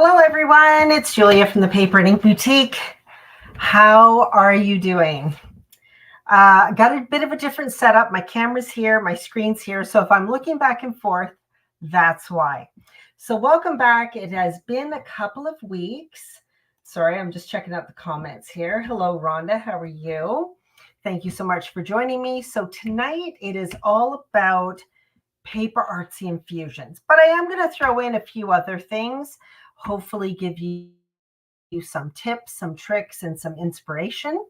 Hello everyone, it's Julia from the Paper and Ink Boutique. How are you doing? Got a bit of a different setup. My camera's here, my screen's here. So if I'm looking back and forth, that's why. So welcome back. It has been a couple of weeks. Sorry, I'm just checking out the comments here. Hello, Rhonda. How are you? Thank you so much for joining me. So tonight it is all about PaperArtsy Infusions, but I am going to throw in a few other things, hopefully give you some tips, some tricks, and some inspiration.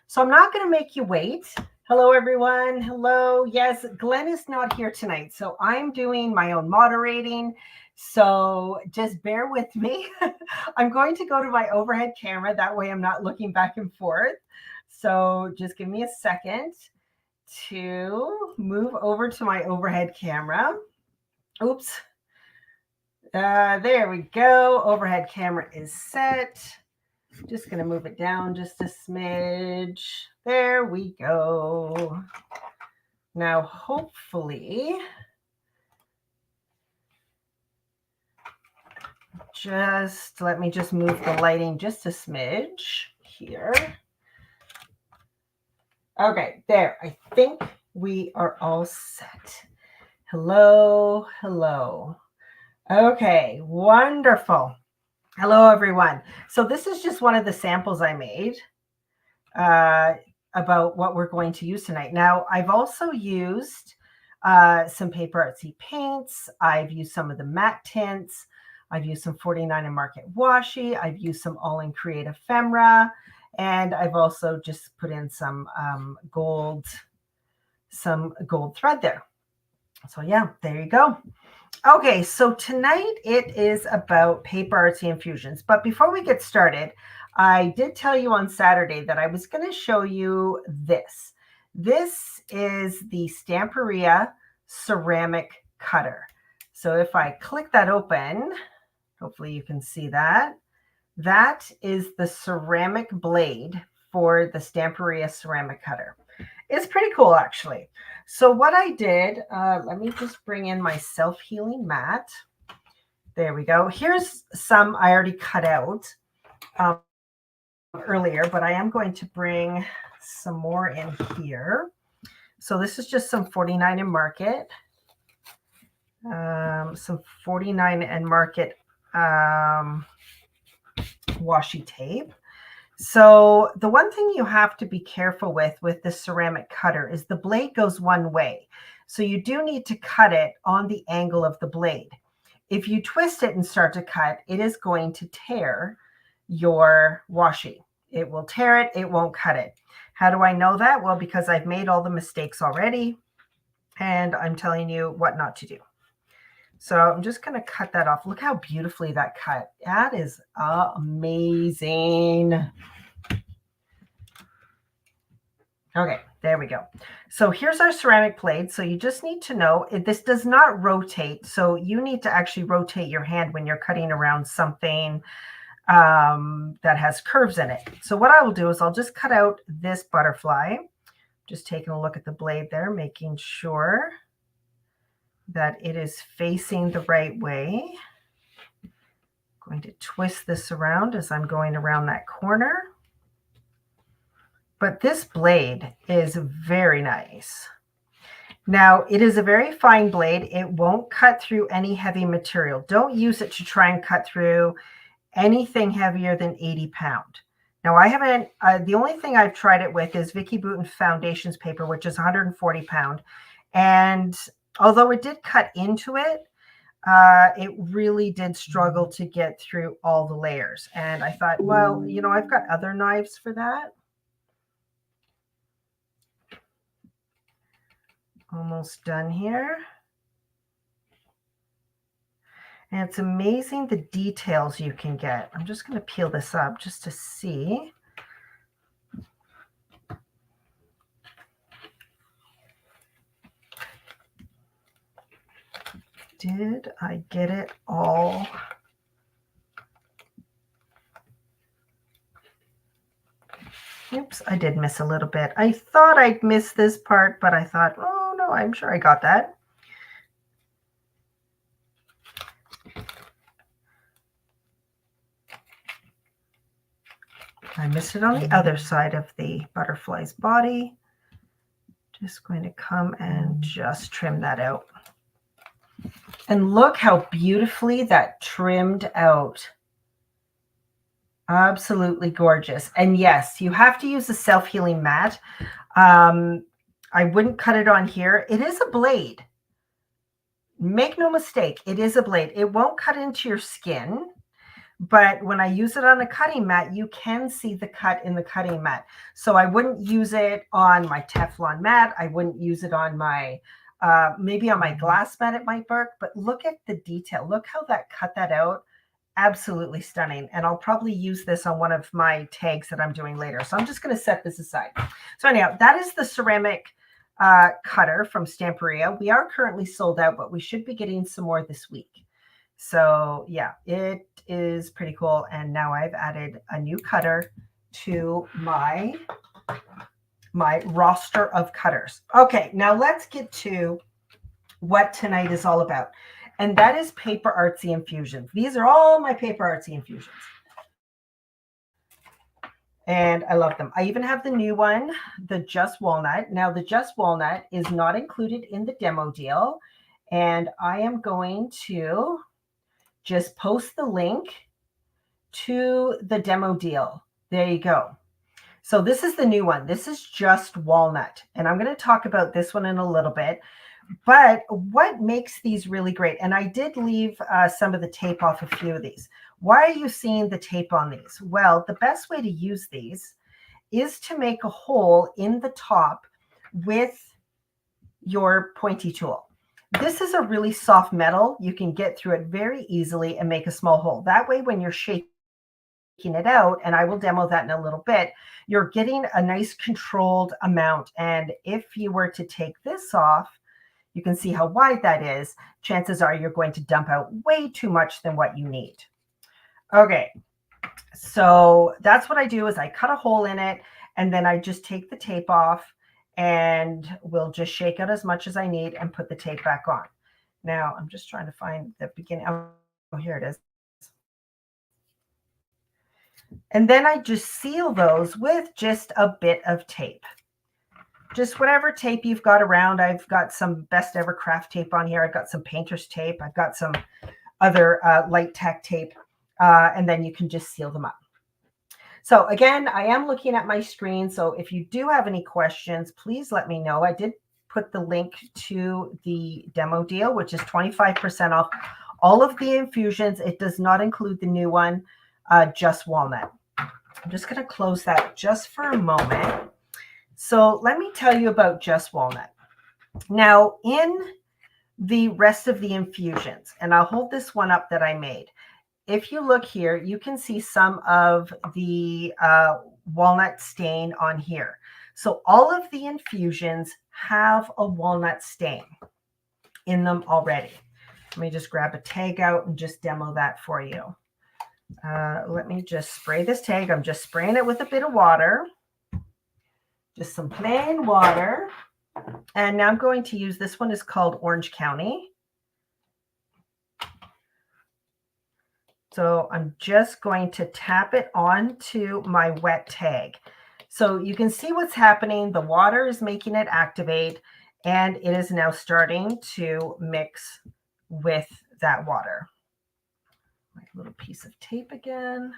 So I'm not going to make you wait. Hello, everyone. Hello. Yes, Glenn is not here tonight, so I'm doing my own moderating. So just bear with me. I'm going to go to my overhead camera. That way I'm not looking back and forth. So just give me a second to move over to my overhead camera. Oops. There we go. Overhead camera is set. Just going to move it down just a smidge. There we go. Now, hopefully, let me just move the lighting just a smidge here. Okay, there. I think we are all set. Hello, hello. Okay, wonderful. Hello, everyone. So this is just one of the samples I made about what we're going to use tonight. Now, I've also used some PaperArtsy paints. I've used some of the matte tints. I've used some 49 and Market washi. I've used some All in Create ephemera. And I've also just put in some gold thread there. So yeah, there you go. Okay, so tonight it is about PaperArtsy Infusions. But before we get started, I did tell you on Saturday that I was going to show you this. This is the Stamperia ceramic cutter. So if I click that open, hopefully you can see that. That is the ceramic blade for the Stamperia ceramic cutter. It's pretty cool, actually. So what I did, let me just bring in my self-healing mat. There we go. Here's some I already cut out earlier, but I am going to bring some more in here. So this is just some 49 and Market. Some 49 and Market washi tape. So the one thing you have to be careful with this ceramic cutter is the blade goes one way. So you do need to cut it on the angle of the blade. If you twist it and start to cut, it is going to tear your washi. It will tear it, it won't cut it. How do I know that? Well, because I've made all the mistakes already and I'm telling you what not to do. So I'm just going to cut that off. Look how beautifully that cut. That is amazing. Okay, there we go. So here's our ceramic plate. So you just need to know this does not rotate. So you need to actually rotate your hand when you're cutting around something that has curves in it. So what I will do is I'll just cut out this butterfly. Just taking a look at the blade there, making sure that it is facing the right way. I'm going to twist this around as I'm going around that corner. But this blade is very nice. Now, it is a very fine blade. It won't cut through any heavy material. Don't use it to try and cut through anything heavier than 80 pound. Now, I haven't, the only thing I've tried it with is Vicky Bouton Foundations paper, which is 140 pound. And although it did cut into it, it really did struggle to get through all the layers. And I thought, well, you know, I've got other knives for that. Almost done here. And it's amazing the details you can get. I'm just going to peel this up just to see. Did I get it all? Oops, I did miss a little bit. I thought I'd miss this part, but I thought, oh no, I'm sure I got that. I missed it on the other side of the butterfly's body. Just going to come and just trim that out. And look how beautifully that trimmed out. Absolutely gorgeous. And yes, you have to use a self-healing mat. I wouldn't cut it on here. It is a blade. Make no mistake, it is a blade. It won't cut into your skin, but when I use it on a cutting mat, you can see the cut in the cutting mat. So I wouldn't use it on my Teflon mat. I wouldn't use it on my, maybe on my glass mat it might work, but look at the detail. Look how that cut that out. Absolutely stunning. And I'll probably use this on one of my tags that I'm doing later. So I'm just going to set this aside. So anyhow, that is the ceramic cutter from Stamperia. We are currently sold out, but we should be getting some more this week. So yeah, it is pretty cool. And now I've added a new cutter to my roster of cutters. Okay, now let's get to what tonight is all about. And that is PaperArtsy Infusions. These are all my PaperArtsy Infusions. And I love them. I even have the new one, the Just Walnut. Now, the Just Walnut is not included in the demo deal. And I am going to just post the link to the demo deal. There you go. So this is the new one. This is Just Walnut. And I'm going to talk about this one in a little bit. But what makes these really great, and I did leave some of the tape off a few of these. Why are you seeing the tape on these? Well, the best way to use these is to make a hole in the top with your pointy tool. This is a really soft metal. You can get through it very easily and make a small hole. That way, when you're shaking it out, and I will demo that in a little bit, you're getting a nice controlled amount. And if you were to take this off, you can see how wide that is. Chances are you're going to dump out way too much than what you need. Okay, so that's what I do is I cut a hole in it and then I just take the tape off and we'll just shake out as much as I need and put the tape back on. Now I'm just trying to find the beginning. Oh, here it is. And then I just seal those with just a bit of tape. Just whatever tape you've got around. I've got some best ever craft tape on here. I've got some painter's tape. I've got some other light tack tape. And then you can just seal them up. So again, I am looking at my screen. So if you do have any questions, please let me know. I did put the link to the demo deal, which is 25% off all of the infusions. It does not include the new one, Just Walnut. I'm just going to close that just for a moment. So let me tell you about Just Walnut. Now, in the rest of the infusions, and I'll hold this one up that I made. If you look here, you can see some of the walnut stain on here. So all of the infusions have a walnut stain in them already. Let me just grab a tag out and just demo that for you. Let me just spray this tag. I'm just spraying it with a bit of water. Just some plain water. And now I'm going to use, this one is called Orange County. So I'm just going to tap it onto my wet tag. So you can see what's happening. The water is making it activate, and it is now starting to mix with that water. My little piece of tape again.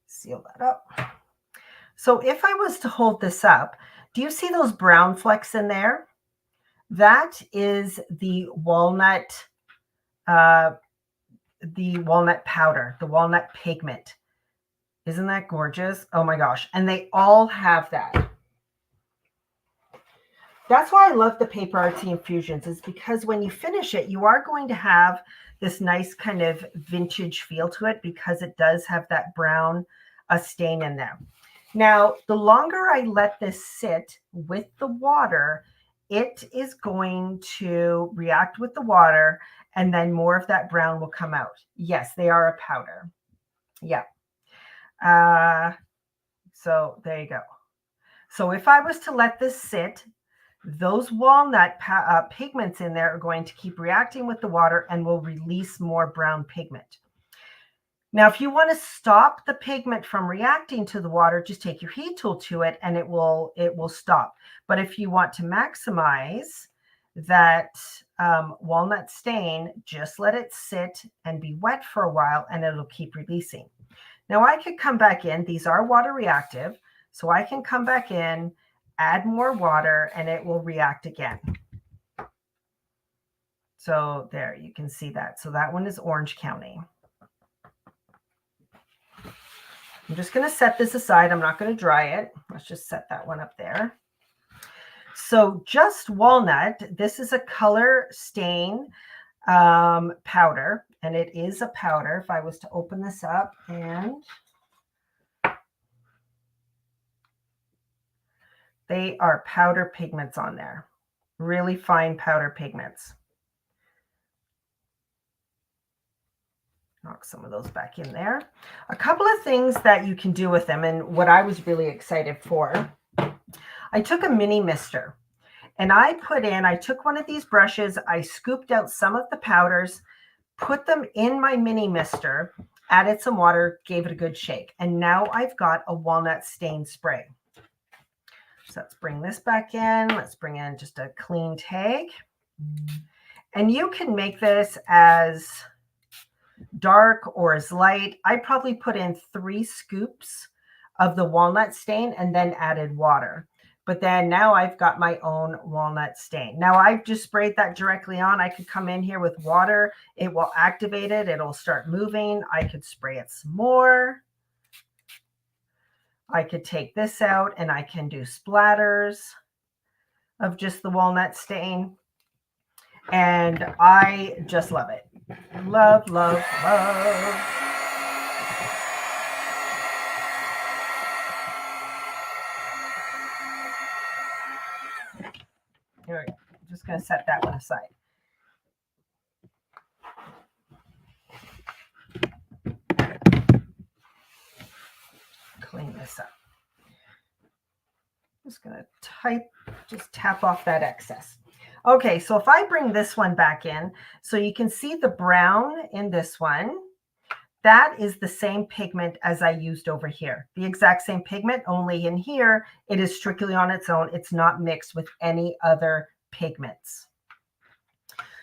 Seal that up. So if I was to hold this up, do you see those brown flecks in there? That is the walnut powder, the walnut pigment. Isn't that gorgeous? Oh my gosh. And they all have that. That's why I love the PaperArtsy Infusions, is because when you finish it, you are going to have this nice kind of vintage feel to it because it does have that brown stain in there. Now, the longer I let this sit with the water, it is going to react with the water, and then more of that brown will come out. Yes, they are a powder. Yeah. So there you go. So if I was to let this sit, those walnut pigments in there are going to keep reacting with the water and will release more brown pigment. Now, if you want to stop the pigment from reacting to the water, just take your heat tool to it and it will stop. But if you want to maximize that walnut stain, just let it sit and be wet for a while and it'll keep releasing. Now I could come back in, these are water reactive, so I can come back in, add more water, and it will react again. So there, you can see that. So that one is Orange County. I'm just going to set this aside. I'm not going to dry it. Let's just set that one up there. So Just Walnut, this is a color stain powder, and it is a powder. If I was to open this up, and they are powder pigments on there, really fine powder pigments. Knock some of those back in there. A couple of things that you can do with them, and what I was really excited for, I took a mini mister and I took one of these brushes, I scooped out some of the powders, put them in my mini mister, added some water, gave it a good shake, and now I've got a walnut stain spray. So let's bring this back in. Let's bring in just a clean tag. And you can make this as dark or as light. I probably put in 3 scoops of the walnut stain and then added water. But then now I've got my own walnut stain. Now I've just sprayed that directly on. I could come in here with water. It will activate it. It'll start moving. I could spray it some more. I could take this out and I can do splatters of just the walnut stain. And I just love it. Love, love, love. Here we go. I'm just going to set that one aside. Clean this up. Just going to just tap off that excess. Okay, so if I bring this one back in, so you can see the brown in this one, that is the same pigment as I used over here. The exact same pigment, only in here, it is strictly on its own. It's not mixed with any other pigments.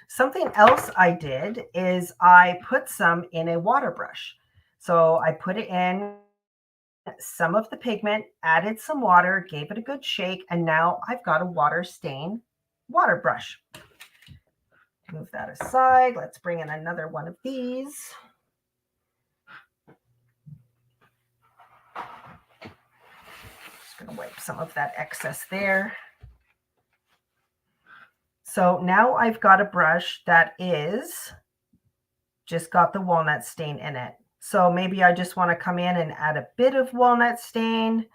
Something else I did is I put some in a water brush. So I put it in some of the pigment, added some water, gave it a good shake, and now I've got a water stain water brush. Move that aside. Let's bring in another one of these. Just going to wipe some of that excess there. So now I've got a brush that is just got the walnut stain in it. So maybe I just want to come in and add a bit of walnut stain.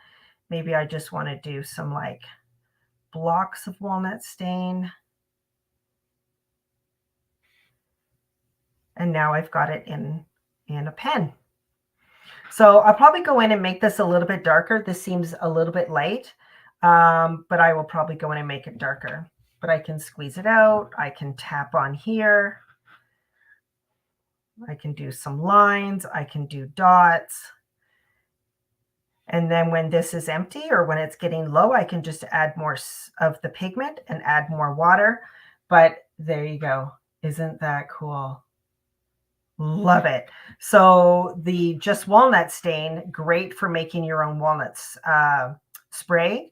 Maybe I just want to do some like blocks of walnut stain. And now I've got it in a pen. So I'll probably go in and make this a little bit darker. This seems a little bit light, but I will probably go in and make it darker. But I can squeeze it out. I can tap on here. I can do some lines. I can do dots. And then when this is empty or when it's getting low, I can just add more of the pigment and add more water. But there you go. Isn't that cool? Love it. So the Just Walnut stain, great for making your own walnuts spray.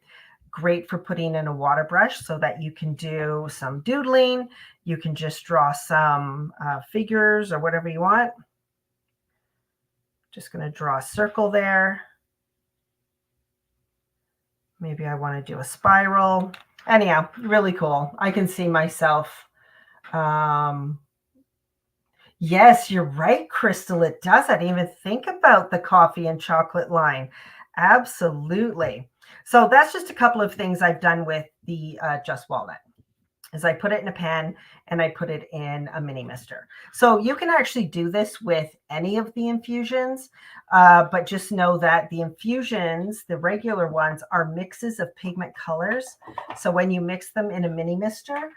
Great for putting in a water brush so that you can do some doodling. You can just draw some figures or whatever you want. Just going to draw a circle there. Maybe I want to do a spiral. Anyhow, really cool. I can see myself. Yes, you're right, Crystal. It does. I didn't even think about the coffee and chocolate line. Absolutely. So that's just a couple of things I've done with the Just Walnut. Is I put it in a pan and I put it in a mini mister. So you can actually do this with any of the infusions, but just know that the infusions, the regular ones, are mixes of pigment colors. So when you mix them in a mini mister,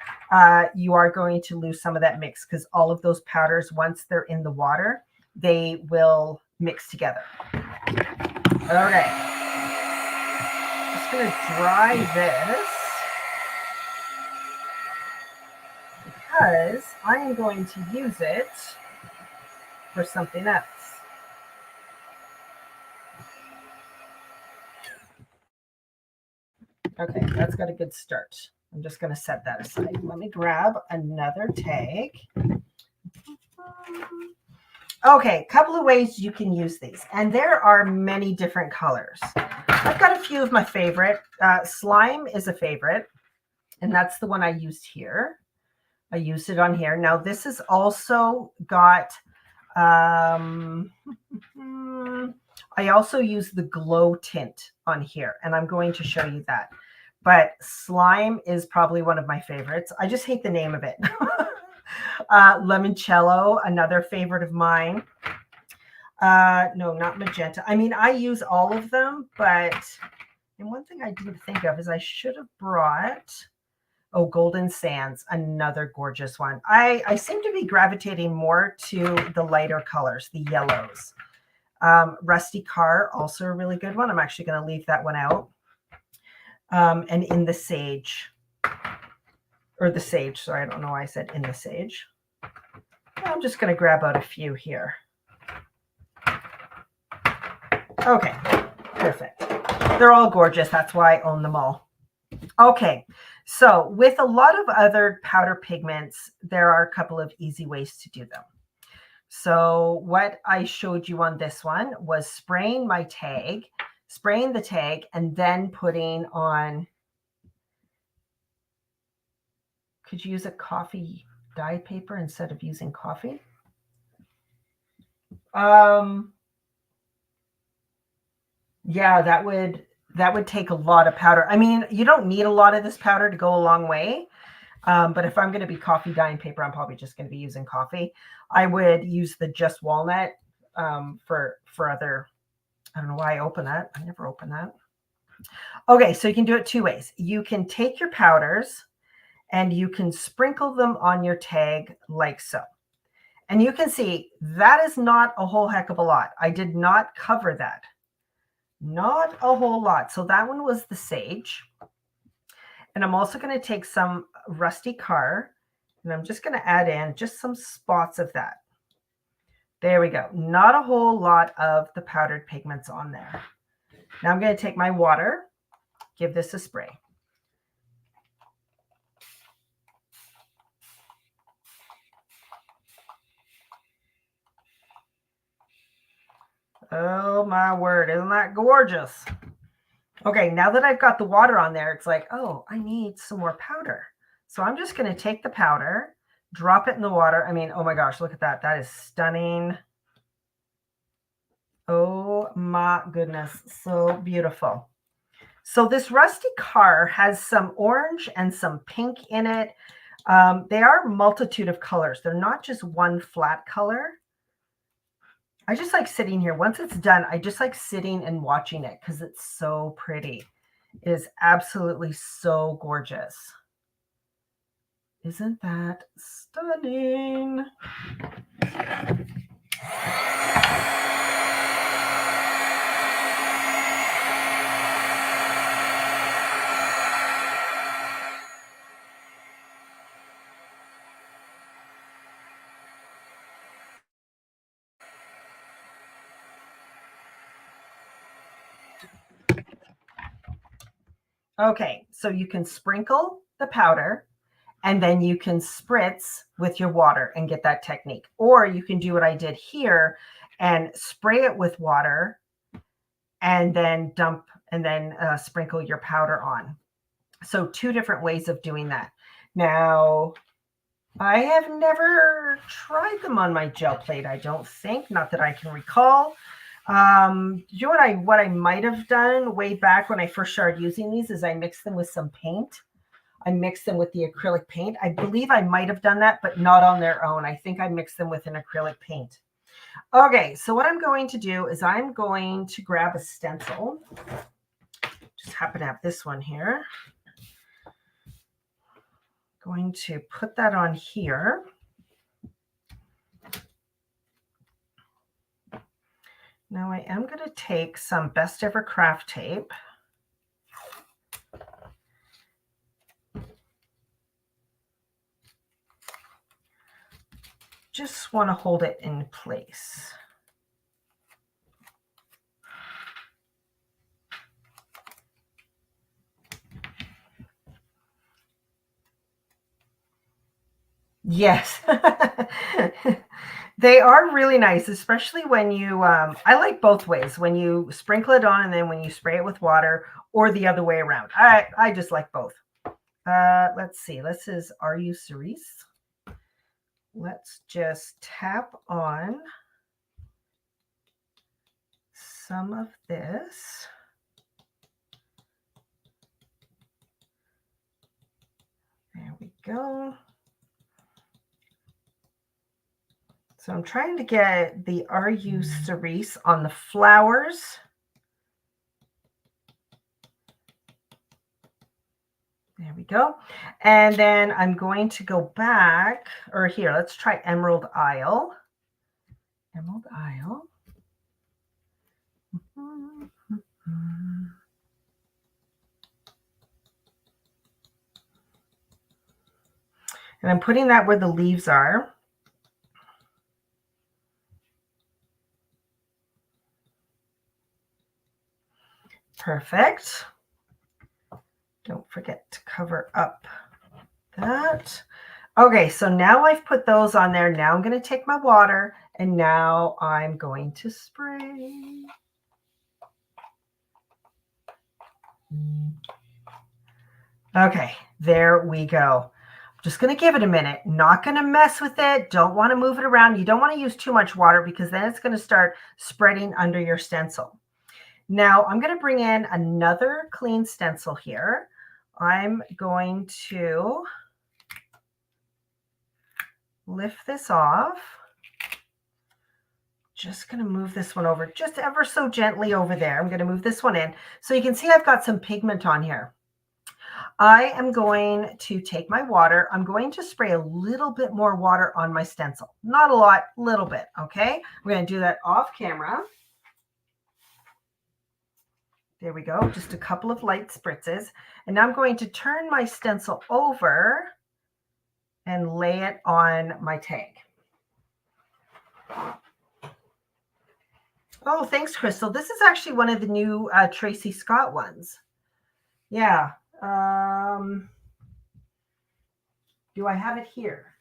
you are going to lose some of that mix because all of those powders, once they're in the water, they will mix together. Okay. Just going to dry this because I am going to use it for something else. Okay, that's got a good start. I'm just going to set that aside. Let me grab another tag. Okay, a couple of ways you can use these, and there are many different colors. I've got a few of my favorite. Slime is a favorite, and that's the one I used here. I used it on here. Now this has also got, I also use the glow tint on here, and I'm going to show you that. But slime is probably one of my favorites. I just hate the name of it. Limoncello, another favorite of mine. No, not magenta. I mean, I use all of them, but and one thing I didn't think of is I should have brought, oh, Golden Sands, another gorgeous one. I seem to be gravitating more to the lighter colors, the yellows. Rusty Car, also a really good one. I'm actually going to leave that one out. And In the Sage, or the Sage, sorry, I don't know why I said In the Sage. I'm just going to grab out a few here. Okay, perfect. They're all gorgeous. That's why I own them all. Okay, so with a lot of other powder pigments, there are a couple of easy ways to do them. So what I showed you on this one was spraying the tag, and then putting on, could you use a coffee dye paper instead of using coffee? Yeah, that would take a lot of powder. I mean, you don't need a lot of this powder to go a long way. But if I'm going to be coffee dyeing paper, I'm probably just going to be using coffee. I would use the Just Walnut for other, I don't know why I open that. I never open that. Okay, so you can do it two ways. You can take your powders and you can sprinkle them on your tag like so. And you can see that is not a whole heck of a lot. I did not cover that. Not a whole lot. So that one was the Sage. And I'm also going to take some Rusty Car, and I'm just going to add in just some spots of that. There we go. Not a whole lot of the powdered pigments on there. Now I'm going to take my water, give this a spray. Oh my word, isn't that gorgeous? Okay, now that I've got the water on there, it's like, oh, I need some more powder. So I'm just going to take the powder, drop it in the water. I mean, oh my gosh, look at that. That is stunning. Oh my goodness, so beautiful. So this Rusty Car has some orange and some pink in it. They are a multitude of colors. They're not just one flat color. I just like sitting here. Once it's done, I just like sitting and watching it because it's so pretty. It is absolutely so gorgeous. Isn't that stunning? Okay, so you can sprinkle the powder and then you can spritz with your water and get that technique. Or you can do what I did here and spray it with water and then dump and then sprinkle your powder on. So two different ways of doing that. Now, I have never tried them on my gel plate, I don't think, not that I can recall. You know what I might have done way back when I first started using these is I mixed them with some paint. I mixed them with the acrylic paint. I believe I might have done that, but not on their own. I think I mixed them with an acrylic paint. Okay, so what I'm going to do is I'm going to grab a stencil. Just happen to have this one here. Going to put that on here. Now I am going to take some Best Ever craft tape. Just want to hold it in place. Yes. They are really nice, especially when you, I like both ways, when you sprinkle it on and then when you spray it with water, or the other way around. I just like both. Let's see. This is Are You Cerise? Let's just tap on some of this. There we go. So I'm trying to get the Are You Cerise on the flowers. There we go. And then I'm going to go back, or here, let's try Emerald Isle. Emerald Isle. And I'm putting that where the leaves are. Perfect. Don't forget to cover up that. Okay, so now I've put those on there. Now I'm going to take my water and now I'm going to spray. Okay, there we go. I'm just going to give it a minute. Not going to mess with it. Don't want to move it around. You don't want to use too much water because then it's going to start spreading under your stencil. Now I'm going to bring in another clean stencil here. I'm going to lift this off. Just going to move this one over just ever so gently over there. I'm going to move this one in. So you can see I've got some pigment on here. I am going to take my water. I'm going to spray a little bit more water on my stencil. Not a lot, little bit, okay? We're going to do that off camera. There we go, just a couple of light spritzes. And now I'm going to turn my stencil over and lay it on my tag. Oh, thanks, Crystal. This is actually one of the new Tracy Scott ones. Yeah. Do I have it here?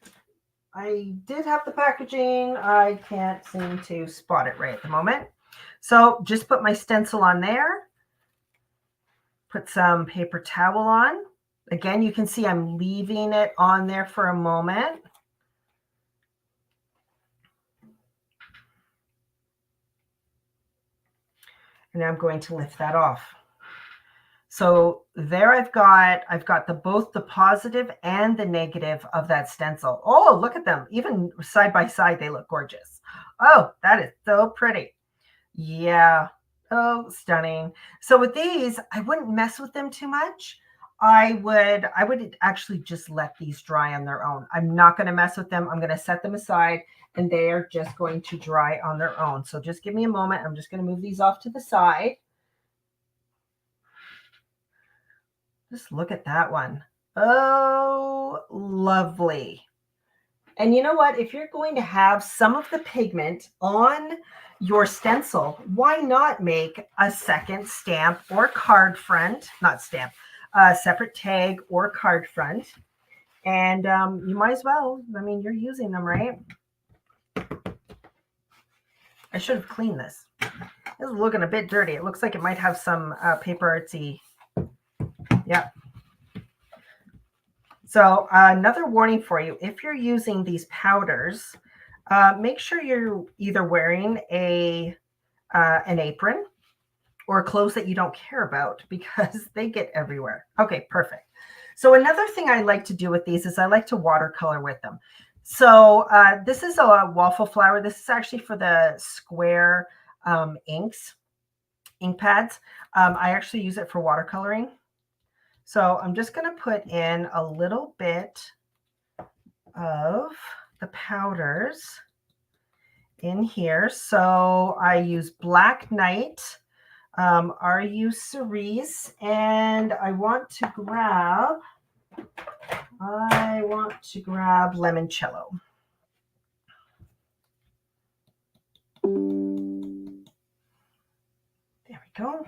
I did have the packaging. I can't seem to spot it right at the moment. So just put my stencil on there. Put some paper towel on. Again, you can see I'm leaving it on there for a moment. And I'm going to lift that off. So there I've got both the positive and the negative of that stencil. Oh, look at them. Even side by side, they look gorgeous. Oh, that is so pretty. Yeah. Oh, stunning. So with these, I wouldn't mess with them too much. I would actually just let these dry on their own. I'm not going to mess with them. I'm going to set them aside and they are just going to dry on their own. So just give me a moment. I'm just going to move these off to the side. Just look at that one. Oh, lovely. And you know what? If you're going to have some of the pigment on your stencil, why not make a second stamp or card front, not stamp, a separate tag or card front. And you might as well, I mean, you're using them, right? I should have cleaned this. This is looking a bit dirty. It looks like it might have some PaperArtsy. Yeah. So another warning for you, if you're using these powders, make sure you're either wearing an apron or clothes that you don't care about because they get everywhere. Okay, perfect. So another thing I like to do with these is I like to watercolor with them. So this is a waffle flower. This is actually for the square ink pads. I actually use it for watercoloring. So I'm just going to put in a little bit of the powders. in here. So I use Black Knight, RU Cerise, and I want to grab Limoncello. There we go.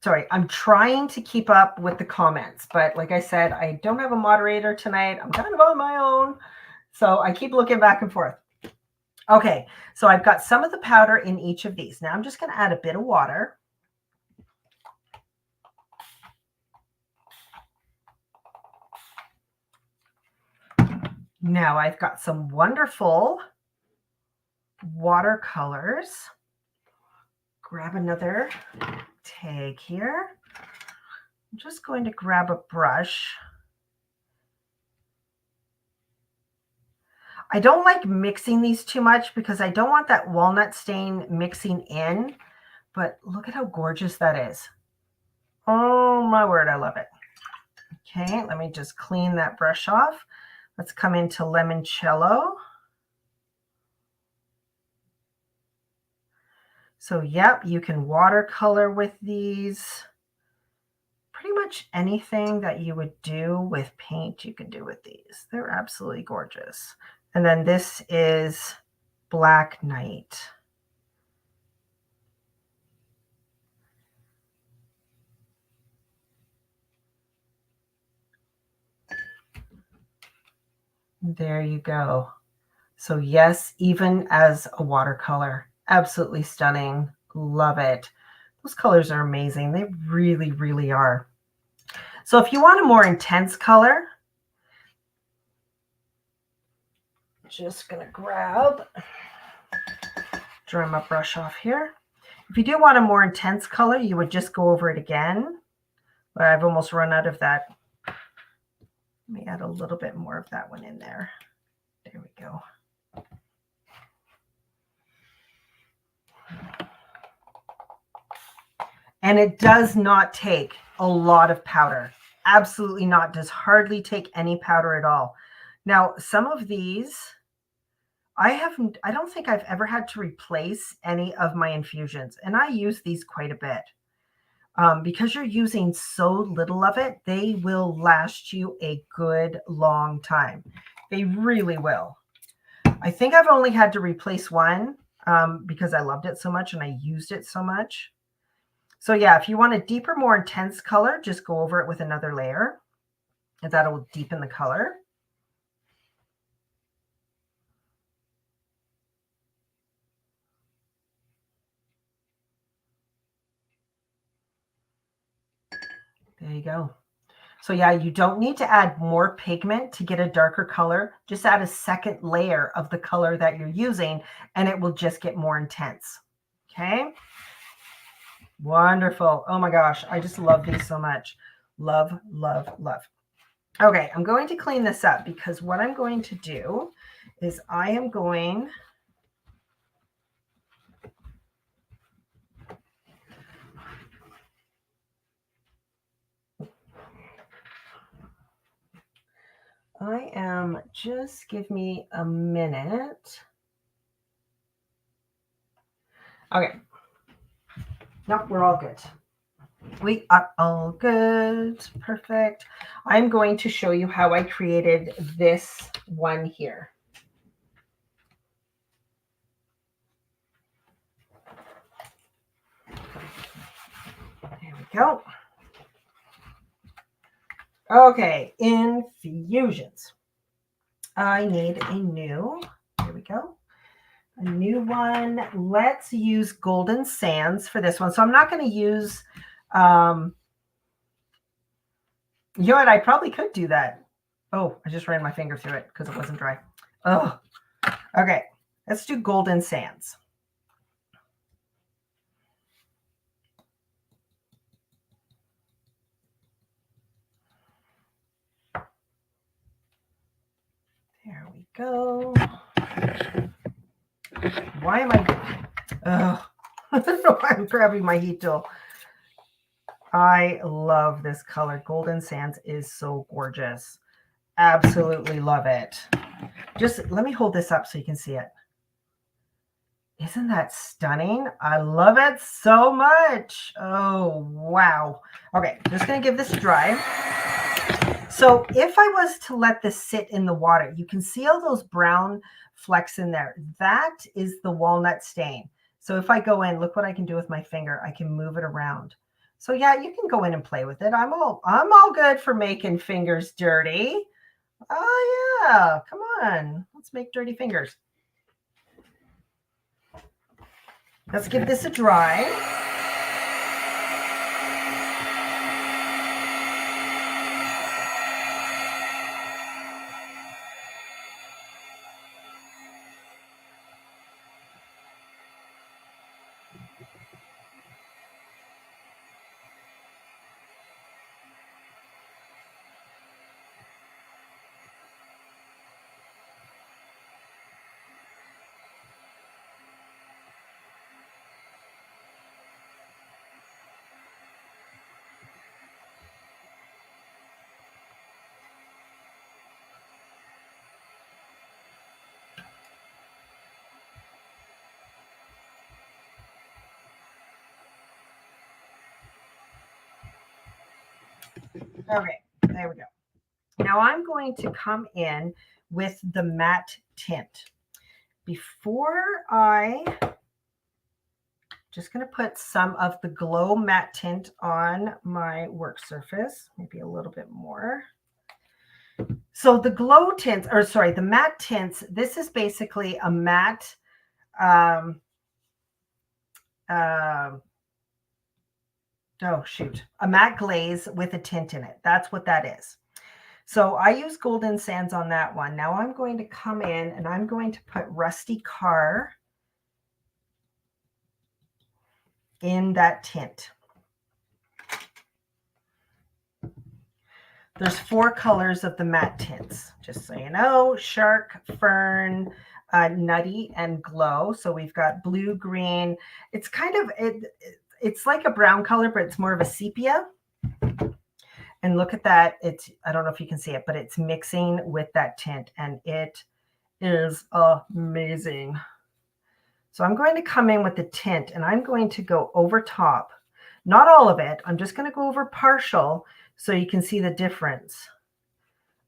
Sorry, I'm trying to keep up with the comments, but like I said, I don't have a moderator tonight. I'm kind of on my own, so I keep looking back and forth. Okay, so I've got some of the powder in each of these. Now I'm just going to add a bit of water. Now I've got some wonderful watercolors. Grab another tag here. I'm just going to grab a brush. I don't like mixing these too much because I don't want that walnut stain mixing in, but look at how gorgeous that is. Oh my word, I love it. Okay, let me just clean that brush off. Let's come into Limoncello. So yep, you can watercolor with these. Pretty much anything that you would do with paint, you can do with these. They're absolutely gorgeous. And then this is Black Knight. There you go. So yes, even as a watercolor, absolutely stunning. Love it. Those colors are amazing. They really, really are. So if you want a more intense color, just going to dry my brush off here. If you do want a more intense color, you would just go over it again. But I've almost run out of that. Let me add a little bit more of that one in there. There we go. And it does not take a lot of powder. Absolutely not. Does hardly take any powder at all. Now, some of these, I don't think I've ever had to replace any of my infusions. And I use these quite a bit. Because you're using so little of it, they will last you a good long time. They really will. I think I've only had to replace one because I loved it so much and I used it so much. So yeah, if you want a deeper, more intense color, just go over it with another layer and that'll deepen the color. There you go. So yeah, you don't need to add more pigment to get a darker color. Just add a second layer of the color that you're using and it will just get more intense. Okay. Wonderful. Oh my gosh. I just love these so much. Love, love, love. Okay. I'm going to clean this up because what I'm going to do is I am going just give me a minute. Okay. No, we're all good. We are all good. Perfect. I'm going to show you how I created this one here. There we go. Okay, infusions. I need a new, here we go, a new one. Let's use Golden Sands for this one. So I'm not going to use, you know what, I probably could do that. Oh, I just ran my finger through it because it wasn't dry. Oh, okay. Let's do Golden Sands. There we go. Why am I? Oh, I don't know why I'm grabbing my heat tool. I love this color. Golden Sands is so gorgeous. Absolutely love it. Just let me hold this up so you can see it. Isn't that stunning? I love it so much. Oh, wow. Okay, just going to give this a dry. So if I was to let this sit in the water, you can see all those brown flecks in there. That is the walnut stain. So if I go in, look what I can do with my finger. I can move it around. So yeah, you can go in and play with it. I'm all good for making fingers dirty. Oh yeah, come on. Let's make dirty fingers. Let's give this a dry. Okay, there we go. Now I'm going to come in with the matte tint. Before just going to put some of the glow matte tint on my work surface, maybe a little bit more. So the glow tints, or sorry, the matte tints, this is basically a matte, a matte glaze with a tint in it. That's what that is. So I use Golden Sands on that one. Now I'm going to come in and I'm going to put Rusty Car in that tint. There's 4 colors of the matte tints, just so you know: Shark, Fern, Nutty, and Glow. So we've got blue, green. It's kind of, it's like a brown color, but it's more of a sepia. And look at that. I don't know if you can see it, but it's mixing with that tint and it is amazing. So I'm going to come in with the tint and I'm going to go over top. Not all of it. I'm just going to go over partial so you can see the difference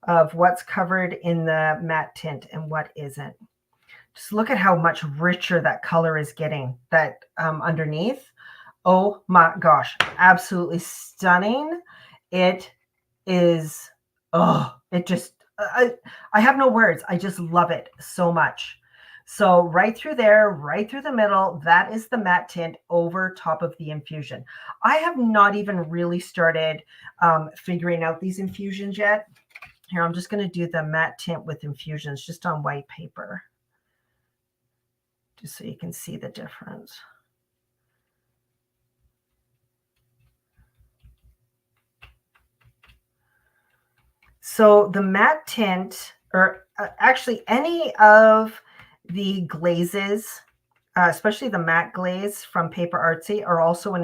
of what's covered in the matte tint and what isn't. Just look at how much richer that color is getting, that underneath. Oh my gosh, absolutely stunning. It is, it just, I have no words. I just love it so much. So right through there, right through the middle, that is the matte tint over top of the infusion. I have not even really started figuring out these infusions yet. Here, I'm just going to do the matte tint with infusions just on white paper, just so you can see the difference. So the matte tint, or actually any of the glazes, especially the matte glaze from PaperArtsy, are also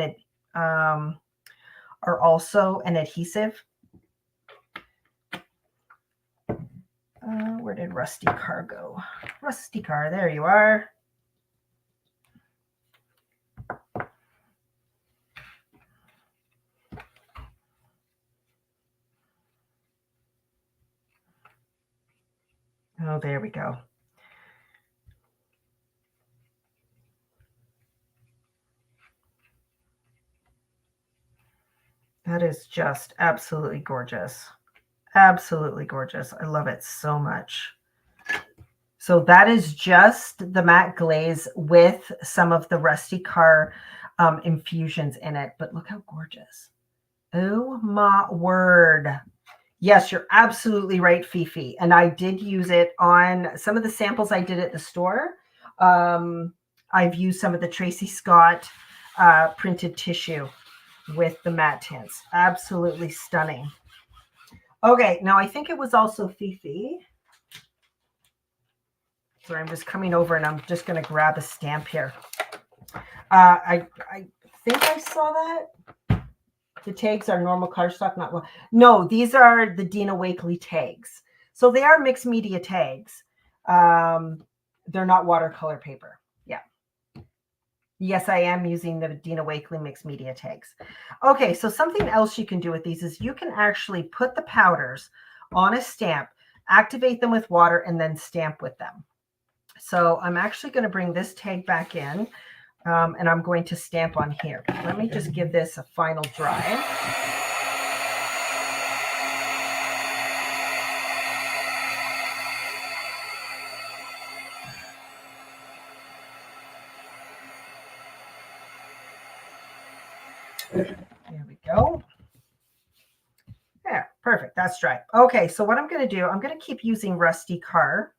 an adhesive. Where did Rusty Car go? Rusty Car, there you are. Oh, there we go. That is just absolutely gorgeous. Absolutely gorgeous. I love it so much. So that is just the matte glaze with some of the Rusty Car infusions in it. But look how gorgeous. Oh my word. Yes, you're absolutely right, Fifi. And I did use it on some of the samples I did at the store. I've used some of the Tracy Scott printed tissue with the matte tints. Absolutely stunning. Okay, now I think it was also Fifi. So I'm just coming over and I'm just going to grab a stamp here. I think I saw that. The tags are normal cardstock, not one. No, these are the Dina Wakley tags. So they are mixed media tags. They're not watercolor paper. Yeah. Yes, I am using the Dina Wakley mixed media tags. Okay, so something else you can do with these is you can actually put the powders on a stamp, activate them with water, and then stamp with them. So I'm actually going to bring this tag back in, and I'm going to stamp on here. Let me just give this a final dry. There we go. Yeah, perfect. That's dry. Okay, so what I'm going to do, I'm going to keep using Rusty Car.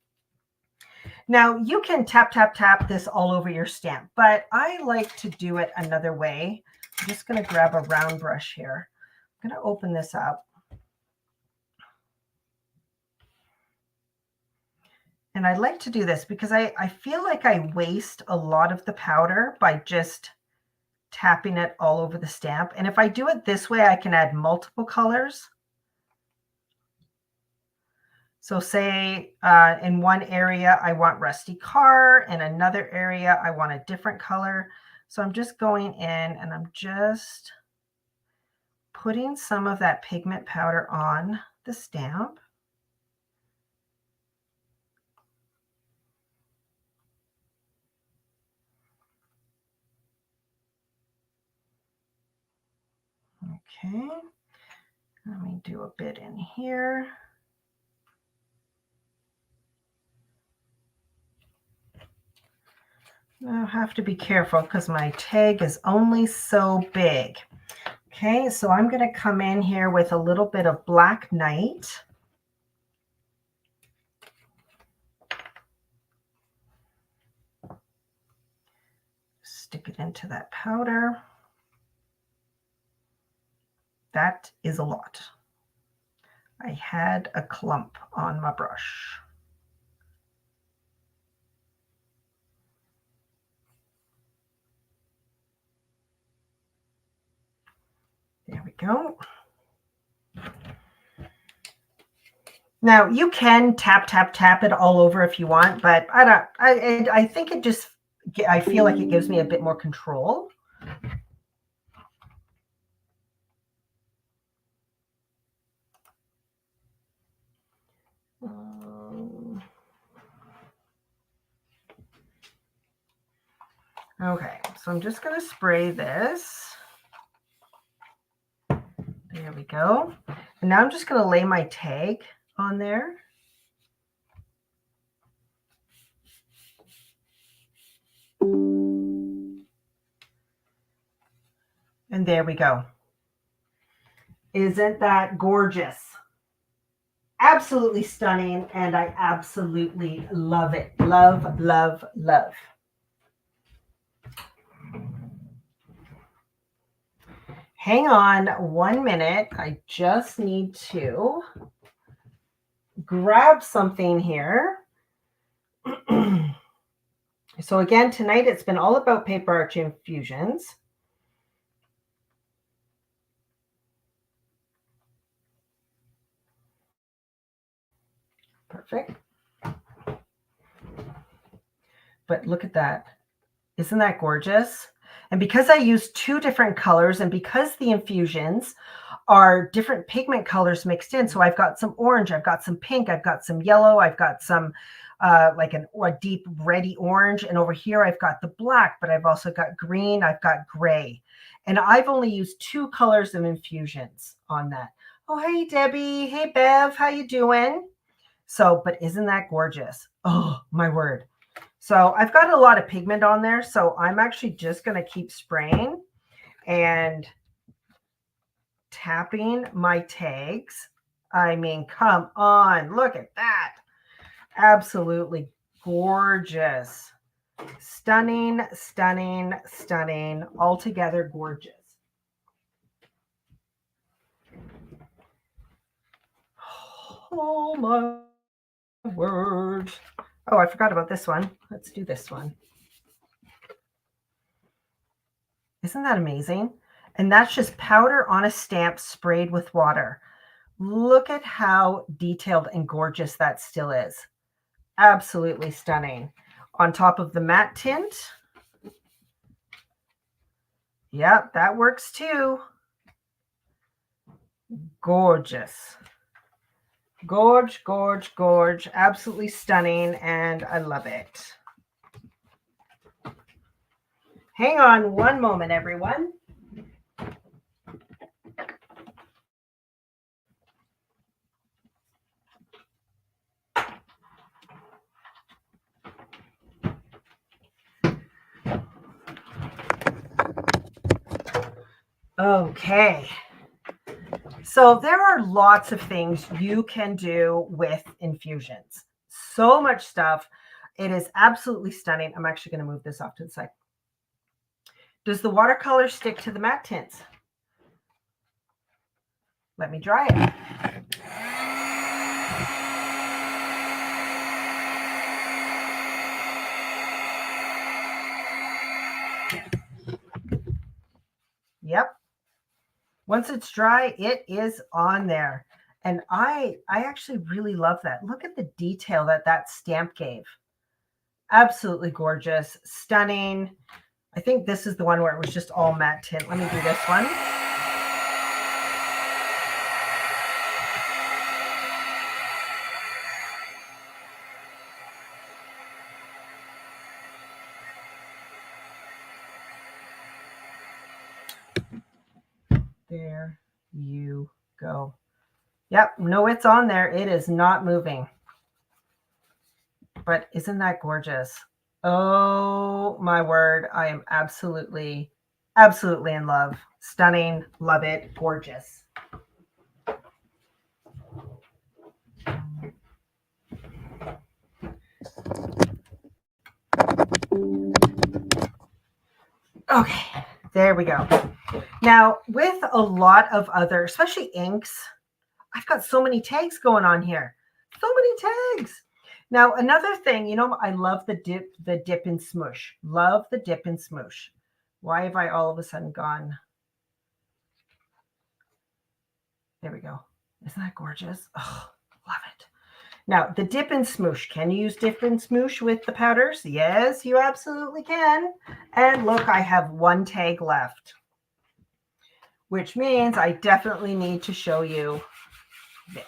Now, you can tap, tap, tap this all over your stamp, but I like to do it another way. I'm just going to grab a round brush here. I'm going to open this up. And I like to do this because I feel like I waste a lot of the powder by just tapping it all over the stamp. And if I do it this way, I can add multiple colors. So say in one area, I want Rusty Car. In another area, I want a different color. So I'm just going in and I'm just putting some of that pigment powder on the stamp. Okay, let me do a bit in here. I'll have to be careful because my tag is only so big. Okay, so I'm going to come in here with a little bit of Black Knight. Stick it into that powder. That is a lot. I had a clump on my brush. There we go. Now you can tap, tap, tap it all over if you want, but I think it just, I feel like it gives me a bit more control. Okay, so I'm just going to spray this. There we go. And now I'm just going to lay my tag on there. And there we go. Isn't that gorgeous? Absolutely stunning, and I absolutely love it. Love, love, love. Hang on 1 minute. I just need to grab something here. So again, tonight it's been all about PaperArtsy Infusions. Perfect. But look at that. Isn't that gorgeous? And because I use 2 different colors and because the infusions are different pigment colors mixed in, so I've got some orange, I've got some pink, I've got some yellow, I've got some like a deep reddy orange, and over here I've got the black, but I've also got green, I've got gray. And I've only used 2 colors of infusions on that. Oh, hey, Debbie. Hey, Bev. How you doing? So, but isn't that gorgeous? Oh, my word. So I've got a lot of pigment on there, so I'm actually just going to keep spraying and tapping my tags. I mean, come on, look at that. Absolutely gorgeous. Stunning, stunning, stunning, altogether gorgeous. Oh my word. Oh, I forgot about this one. Let's do this one. Isn't that amazing? And that's just powder on a stamp sprayed with water. Look at how detailed and gorgeous that still is. Absolutely stunning. On top of the matte tint. Yep, that works too. Gorgeous. Gorge, gorge, gorge. Absolutely stunning, and I love it. Hang on one moment, everyone. Okay. So there are lots of things you can do with infusions. So much stuff. It is absolutely stunning. I'm actually going to move this off to the side. Does the watercolor stick to the matte tints? Let me dry it. Yep. Once it's dry, it is on there. And I actually really love that. Look at the detail that that stamp gave. Absolutely gorgeous, stunning. I think this is the one where it was just all matte tint. Let me do this one. There you go. Yep, no, it's on there. It is not moving. But isn't that gorgeous? Oh my word. I am absolutely, absolutely in love. Stunning. Love it. Gorgeous. Okay, there we go. Now, with a lot of other, especially inks, I've got so many tags going on here. So many tags. Now, another thing, you know, I love the dip and smoosh. Love the dip and smoosh. Why have I all of a sudden gone? There we go. Isn't that gorgeous? Oh, love it. Now, the dip and smoosh. Can you use dip and smoosh with the powders? Yes, you absolutely can. And look, I have one tag left, which means I definitely need to show you this.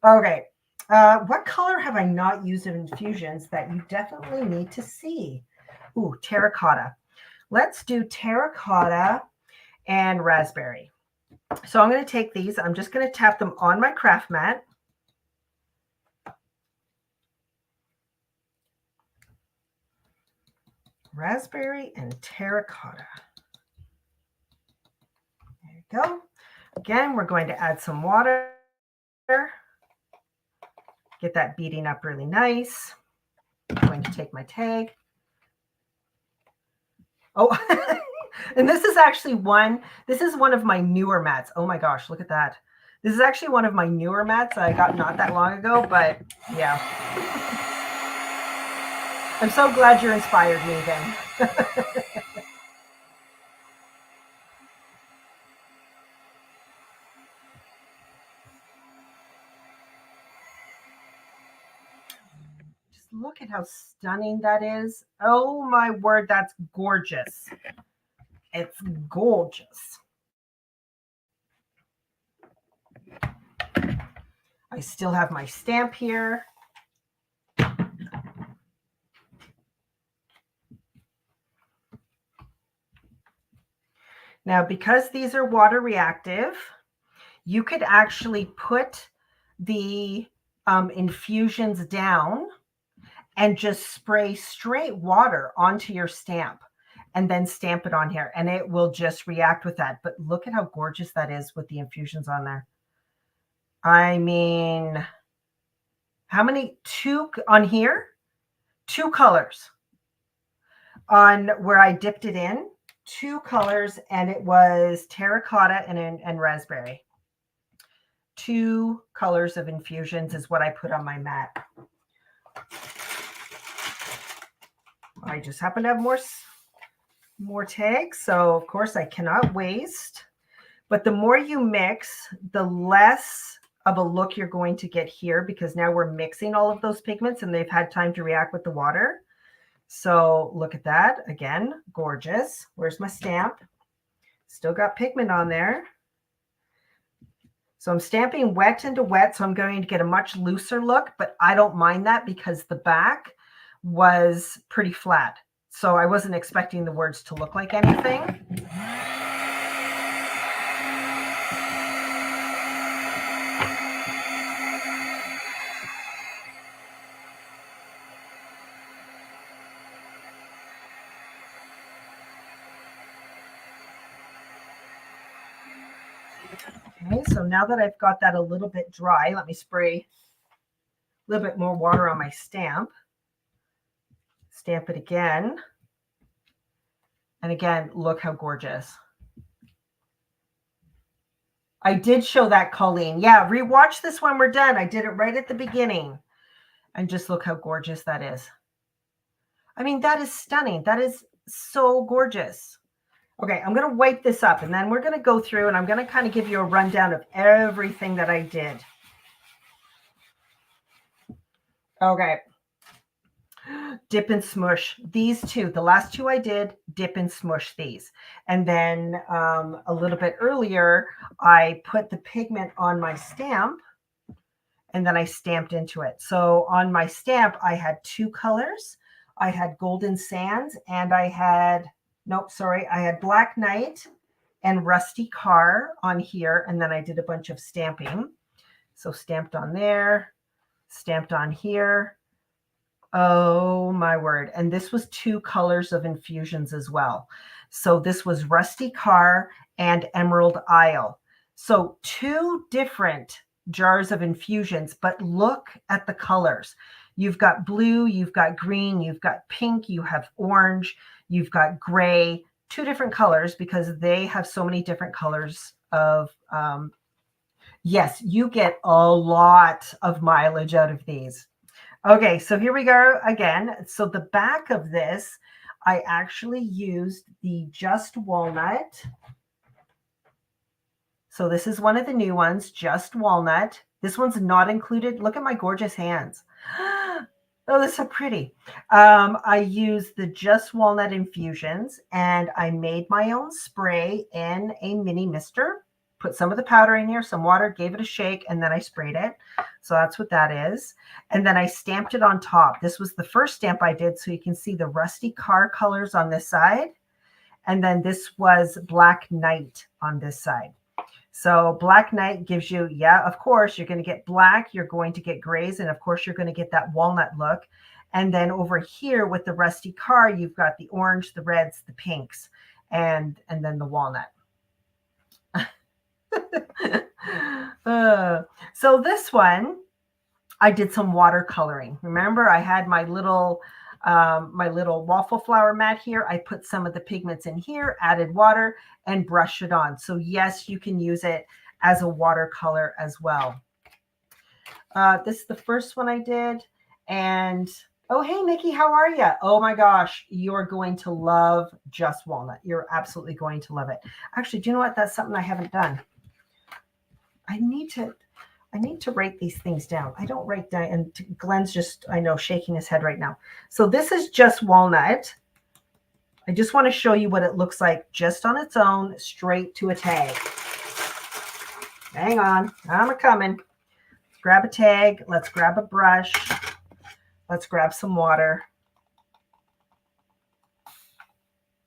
Okay. What color have I not used in infusions that you definitely need to see? Ooh, terracotta. Let's do terracotta and raspberry. So I'm going to take these. I'm just going to tap them on my craft mat. Raspberry and terracotta. There you go. Again, we're going to add some water. Get that beating up really nice. I'm going to take my tag. Oh, and this is actually one of my newer mats. Oh my gosh, look at that. This is actually one of my newer mats I got not that long ago, but yeah. I'm so glad you inspired me then. Just look at how stunning that is. Oh my word, that's gorgeous. It's gorgeous. I still have my stamp here. Now, because these are water reactive, you could actually put the infusions down and just spray straight water onto your stamp and then stamp it on here, and it will just react with that. But look at how gorgeous that is with the infusions on there. I mean, how many? Two on here? Two colors on where I dipped it in. Two colors, and it was terracotta and raspberry. Two colors of infusions is what I put on my mat. I just happen to have more tags, so of course I cannot waste. But the more you mix, the less of a look you're going to get here, because now we're mixing all of those pigments and they've had time to react with the water. So look at that. Again, gorgeous. Where's my stamp? Still got pigment on there. So I'm stamping wet into wet, so I'm going to get a much looser look, but I don't mind that because the back was pretty flat. So I wasn't expecting the words to look like anything. Okay, so now that I've got that a little bit dry, let me spray a little bit more water on my stamp. Stamp it again. And again, look how gorgeous. I did show that, Colleen. Yeah, rewatch this when we're done. I did it right at the beginning. And just look how gorgeous that is. I mean, that is stunning. That is so gorgeous. Okay, I'm going to wipe this up, and then we're going to go through, and I'm going to kind of give you a rundown of everything that I did. Okay. Dip and smush these two. The last two I did, dip and smush these. And then a little bit earlier, I put the pigment on my stamp, and then I stamped into it. So on my stamp, I had two colors. I had Golden Sands, and I had, nope, sorry, I had Black Knight and Rusty Car on here, and then I did a bunch of stamping. So stamped on there, stamped on here. Oh my word. And this was two colors of infusions as well. So this was Rusty Car and Emerald Isle. So two different jars of infusions, but look at the colors. You've got blue, you've got green, you've got pink, you have orange, you've got gray, two different colors because they have so many different colors of, yes, you get a lot of mileage out of these. Okay, so here we go again. So the back of this, I actually used the Just Walnut. So this is one of the new ones, Just Walnut. This one's not included. Look at my gorgeous hands. Oh, that's so pretty. I used the Just Walnut Infusions, and I made my own spray in a mini mister. Put some of the powder in here, some water, gave it a shake, and then I sprayed it. So that's what that is. And then I stamped it on top. This was the first stamp I did, so you can see the Rusty Car colors on this side. And then this was Black Knight on this side. So Black Knight gives you, yeah, of course, you're going to get black, you're going to get grays, and of course, you're going to get that walnut look. And then over here with the Rusty Car, you've got the orange, the reds, the pinks, and then the walnut. So this one, I did some watercoloring. Remember, I had my little waffle flower mat here. I put some of the pigments in here, added water, and brushed it on. So yes, you can use it as a watercolor as well. This is the first one I did. And oh, hey, Nikki, how are you? Oh my gosh, you're going to love Just Walnut. You're absolutely going to love it. Actually, do you know what? That's something I haven't done. I need to write these things down. I don't write down, and Glenn's just, I know, shaking his head right now. So this is Just Walnut. I just want to show you what it looks like just on its own, straight to a tag. Hang on, I'm coming. Let's grab a tag. Let's grab a brush. Let's grab some water.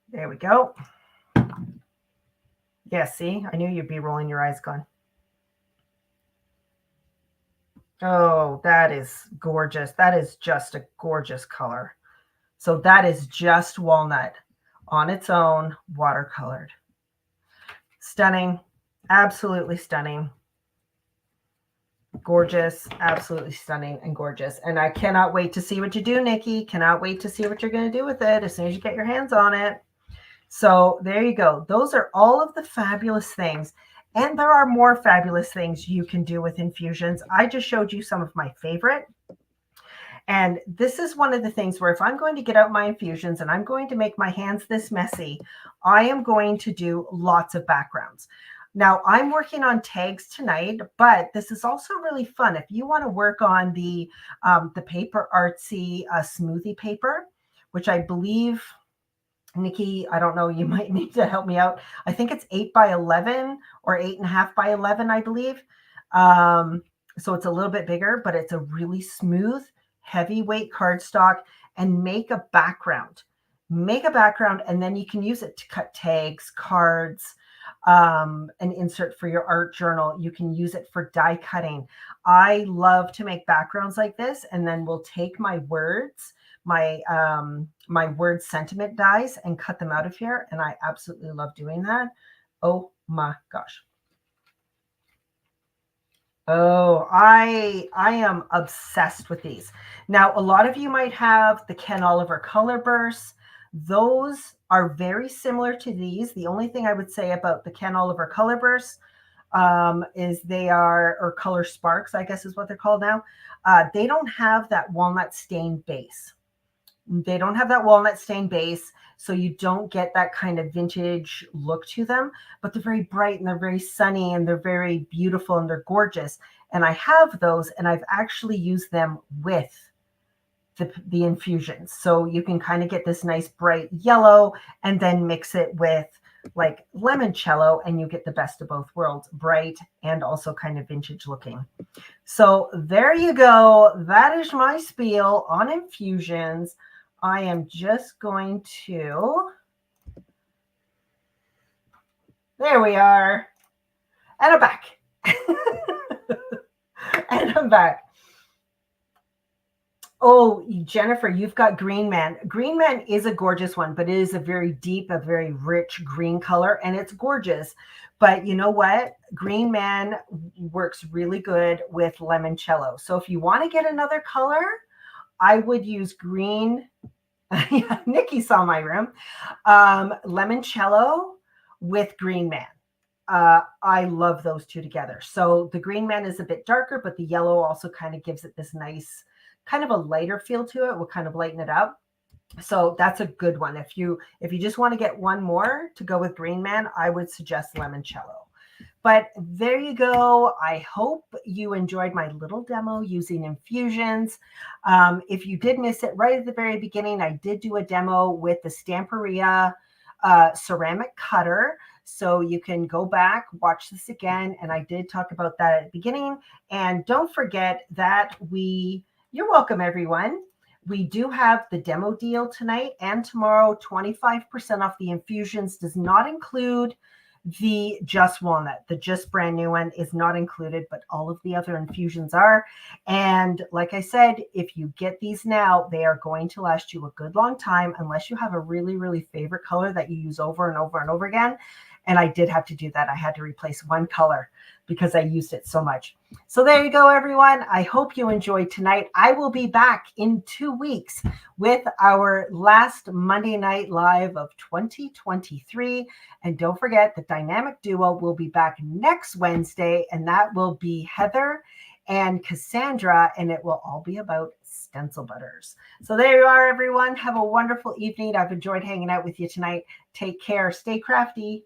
There we go. Yeah, see, I knew you'd be rolling your eyes, Glenn. Oh, that is gorgeous. That is just a gorgeous color. So that is Just Walnut on its own, watercolored. Stunning. Absolutely stunning. Gorgeous. Absolutely stunning and gorgeous. And I cannot wait to see what you do, Nikki. Cannot wait to see what you're going to do with it as soon as you get your hands on it. So there you go. Those are all of the fabulous things. And there are more fabulous things you can do with infusions. I just showed you some of my favorite. And this is one of the things where if I'm going to get out my infusions and I'm going to make my hands this messy, I am going to do lots of backgrounds. Now I'm working on tags tonight, but this is also really fun. If you want to work on the PaperArtsy smoothie paper, which I believe, Nikki, I don't know, you might need to help me out. I think it's 8 by 11 or 8.5 by 11, I believe. So it's a little bit bigger, but it's a really smooth, heavyweight cardstock, and make a background. Make a background, and then you can use it to cut tags, cards, an insert for your art journal. You can use it for die cutting. I love to make backgrounds like this, and then we'll take my words, my word sentiment dies, and cut them out of here. And I absolutely love doing that. Oh my gosh. Oh, I am obsessed with these. Now, a lot of you might have the Ken Oliver color bursts. Those are very similar to these. The only thing I would say about the Ken Oliver color bursts is they are, or color sparks, I guess is what they're called now. They don't have that walnut stained base. They don't have that walnut stained base, so you don't get that kind of vintage look to them, but they're very bright and they're very sunny and they're very beautiful and they're gorgeous. And I have those, and I've actually used them with the infusions. So you can kind of get this nice bright yellow and then mix it with like limoncello, and you get the best of both worlds, bright and also kind of vintage looking. So there you go. That is my spiel on infusions. I am just going to, there we are. And I'm back. And I'm back. Oh, Jennifer, you've got Green Man. Green Man is a gorgeous one, but it is a very deep, a very rich green color, and it's gorgeous. But you know what? Green Man works really good with limoncello. So if you want to get another color, I would use green. Yeah, Nikki saw my room. Limoncello with Green Man. I love those two together. So the Green Man is a bit darker, but the yellow also kind of gives it this nice, kind of a lighter feel to it. Will kind of lighten it up. So that's a good one. If you just want to get one more to go with Green Man, I would suggest limoncello. But there you go. I hope you enjoyed my little demo using infusions. If you did miss it right at the very beginning, I did do a demo with the Stamperia ceramic cutter. So you can go back, watch this again. And I did talk about that at the beginning. And don't forget that you're welcome, everyone. We do have the demo deal tonight and tomorrow, 25% off the infusions. Does not include the Just Walnut. The Just brand new one is not included, but all of the other infusions are. And like I said, if you get these now, they are going to last you a good long time, unless you have a really, really favorite color that you use over and over and over again. And I did have to do that. I had to replace one color because I used it so much. So there you go, everyone. I hope you enjoyed tonight. I will be back in 2 weeks with our last Monday Night Live of 2023. And don't forget, the Dynamic Duo will be back next Wednesday, and that will be Heather and Cassandra, and it will all be about stencil butters. So there you are, everyone. Have a wonderful evening. I've enjoyed hanging out with you tonight. Take care. Stay crafty.